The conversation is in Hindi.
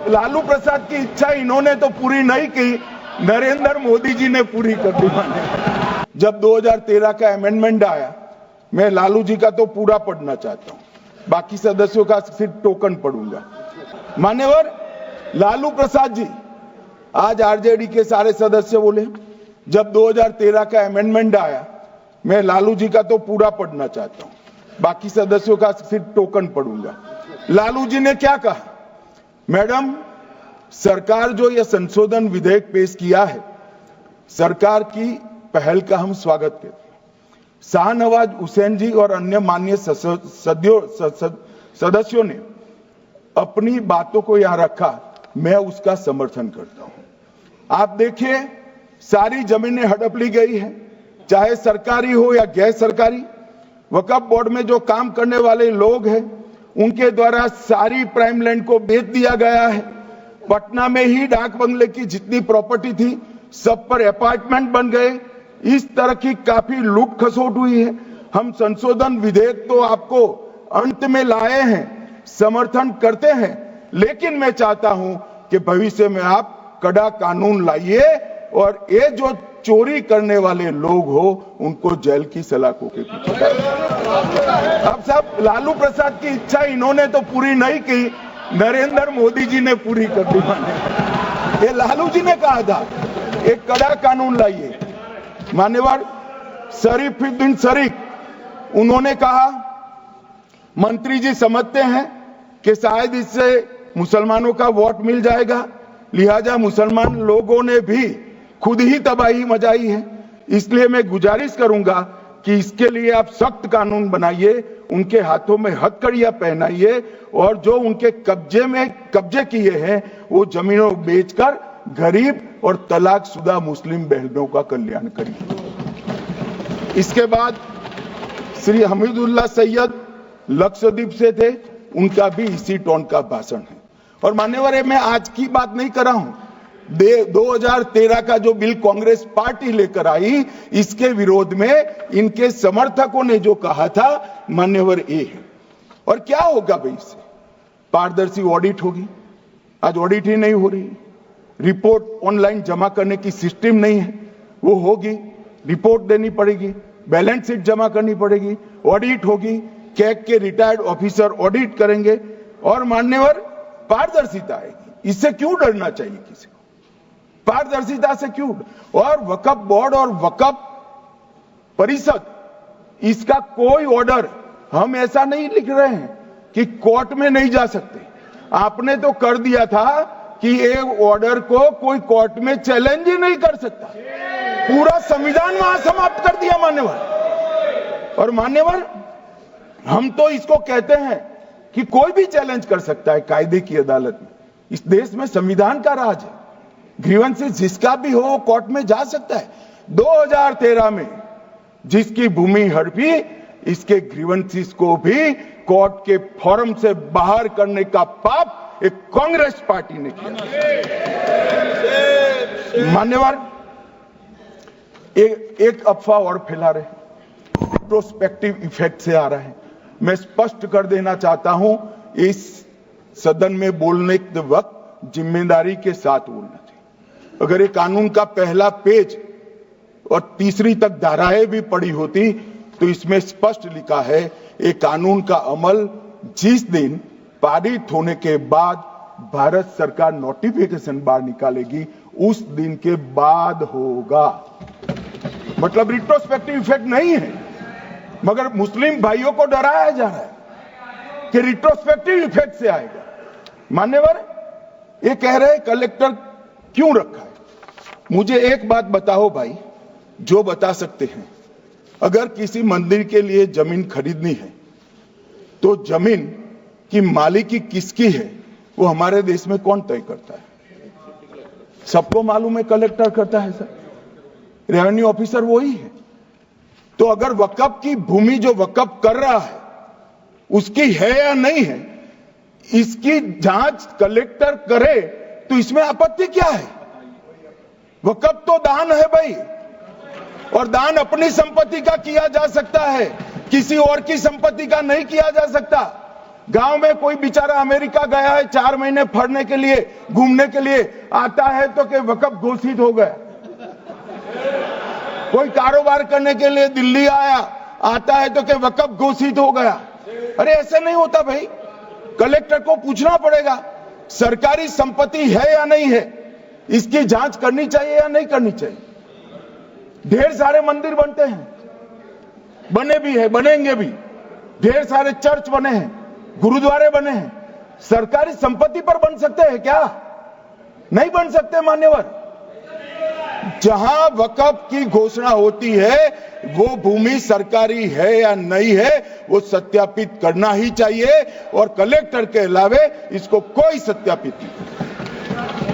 लालू प्रसाद की इच्छा इन्होंने तो पूरी नहीं की, नरेंद्र मोदी जी ने पूरी कर दी। जब 2013 का अमेंडमेंट आया, मैं लालू जी का तो पूरा पढ़ना चाहता हूं, बाकी सदस्यों का सिर्फ टोकन पढ़ूंगा। मान्यवर लालू प्रसाद जी, आज आरजेडी के सारे सदस्य बोले, जब 2013 का अमेंडमेंट आया, मैं लालू जी का तो पूरा पढ़ना चाहता हूं, बाकी सदस्यों का सिर्फ टोकन पढ़ूंगा। लालू जी ने क्या कहा? मैडम, सरकार जो यह संशोधन विधेयक पेश किया है, सरकार की पहल का हम स्वागत करते हैं। शाहनवाज हुसैन जी और अन्य माननीय सदस्यों ने अपनी बातों को यहां रखा, मैं उसका समर्थन करता हूं। आप देखिए, सारी जमीनें हड़प ली गई है, चाहे सरकारी हो या गैर सरकारी। वक्फ बोर्ड में जो काम करने वाले लोग हैं, उनके द्वारा सारी प्राइम लैंड को बेच दिया गया है। पटना में ही डाक बंगले की जितनी प्रॉपर्टी थी, सब पर अपार्टमेंट बन गए। इस तरह की काफी लूट खसोट हुई है। हम संशोधन विधेयक तो आपको अंत में लाए हैं, समर्थन करते हैं, लेकिन मैं चाहता हूं कि भविष्य में आप कड़ा कानून लाइए और ये जो चोरी करने वाले लोग हो, उनको जेल की सलाखों के पीछे। अब साहब, लालू प्रसाद की इच्छा इन्होंने तो पूरी नहीं की, नरेंद्र मोदी जी ने पूरी कर दी। ये लालू जी ने कहा था, एक कड़ा कानून लाइए। मान्यवर शरीफुद्दीन शरीफ, उन्होंने कहा, मंत्री जी समझते हैं कि शायद इससे मुसलमानों का वोट मिल जाएगा, लिहाजा मुसलमान लोगों ने भी खुद ही तबाही मचाई है, इसलिए मैं गुजारिश करूंगा कि इसके लिए आप सख्त कानून बनाइए, उनके हाथों में हथकड़ियां पहनाइए और जो उनके कब्जे किए हैं वो जमीनों बेचकर गरीब और तलाकशुदा मुस्लिम बहनों का कल्याण करिए। इसके बाद श्री हमीदुल्लाह सैयद लक्षद्वीप से थे, उनका भी इसी टोन का भाषण है। और मान्यवर, मैं आज की बात नहीं कर रहा हूं, 2013 का जो बिल कांग्रेस पार्टी लेकर आई, इसके विरोध में इनके समर्थकों ने जो कहा था, मान्यवर ये है। और क्या होगा भाई इससे? पारदर्शी ऑडिट होगी, आज ऑडिट ही नहीं हो रही। रिपोर्ट ऑनलाइन जमा करने की सिस्टम नहीं है, वो होगी, रिपोर्ट देनी पड़ेगी, बैलेंस शीट जमा करनी पड़ेगी, ऑडिट होगी, कैग के रिटायर्ड ऑफिसर ऑडिट करेंगे और मान्यवर पारदर्शिता आएगी। इससे क्यों डरना चाहिए किसी को? पारदर्शिता से क्यों? और वक्फ बोर्ड और वक्फ परिषद, इसका कोई ऑर्डर हम ऐसा नहीं लिख रहे हैं कि कोर्ट में नहीं जा सकते। आपने तो कर दिया था कि ये ऑर्डर को कोई कोर्ट में चैलेंज ही नहीं कर सकता, पूरा संविधान वहां समाप्त कर दिया मान्यवर। और मान्यवर, हम तो इसको कहते हैं कि कोई भी चैलेंज कर सकता है कायदे की अदालत में। इस देश में संविधान का राज है, ग्रीवेंसेस जिसका भी हो कोर्ट में जा सकता है। 2013 में जिसकी भूमि हड़पी, इसके ग्रीवेंसेस को भी कोर्ट के फोरम से बाहर करने का पाप एक कांग्रेस पार्टी ने किया। मान्यवर, एक अफवाह और फैला रहे, रिट्रोस्पेक्टिव इफेक्ट से आ रहा है। मैं स्पष्ट कर देना चाहता हूं, इस सदन में बोलने के वक्त जिम्मेदारी के साथ बोलना चाहिए। अगर ये कानून का पहला पेज और तीसरी तक धाराएं भी पड़ी होती तो इसमें स्पष्ट लिखा है, ये कानून का अमल जिस दिन पारित होने के बाद भारत सरकार नोटिफिकेशन बाहर निकालेगी, उस दिन के बाद होगा। मतलब रिट्रोस्पेक्टिव इफेक्ट नहीं है, मगर मुस्लिम भाइयों को डराया जा रहा है कि रिट्रोस्पेक्टिव इफेक्ट से आएगा। मान्यवर, ये कह रहे कलेक्टर क्यों रखा है? मुझे एक बात बताओ भाई, जो बता सकते हैं, अगर किसी मंदिर के लिए जमीन खरीदनी है तो जमीन की मालिकी किसकी है वो हमारे देश में कौन तय करता है? सबको मालूम है, कलेक्टर करता है सर, रेवेन्यू ऑफिसर वही है। तो अगर वक्फ की भूमि जो वक्फ कर रहा है उसकी है या नहीं है, इसकी जांच कलेक्टर करे तो इसमें आपत्ति क्या है? वक्फ तो दान है भाई, और दान अपनी संपत्ति का किया जा सकता है, किसी और की संपत्ति का नहीं किया जा सकता। गांव में कोई बेचारा अमेरिका गया है 4 महीने पढ़ने के लिए, घूमने के लिए, आता है तो कि वक्फ घोषित हो गया। कोई कारोबार करने के लिए दिल्ली आया, आता है तो कि वक्फ घोषित हो गया। अरे ऐसे नहीं होता भाई, कलेक्टर को पूछना पड़ेगा सरकारी संपत्ति है या नहीं है, इसकी जांच करनी चाहिए या नहीं करनी चाहिए। ढेर सारे मंदिर बनते हैं, बने भी है, बनेंगे भी, ढेर सारे चर्च बने हैं, गुरुद्वारे बने हैं, सरकारी संपत्ति पर बन सकते हैं क्या? नहीं बन सकते मान्यवर। जहां वक्फ की घोषणा होती है वो भूमि सरकारी है या नहीं है वो सत्यापित करना ही चाहिए, और कलेक्टर के अलावे इसको कोई सत्यापित नहीं।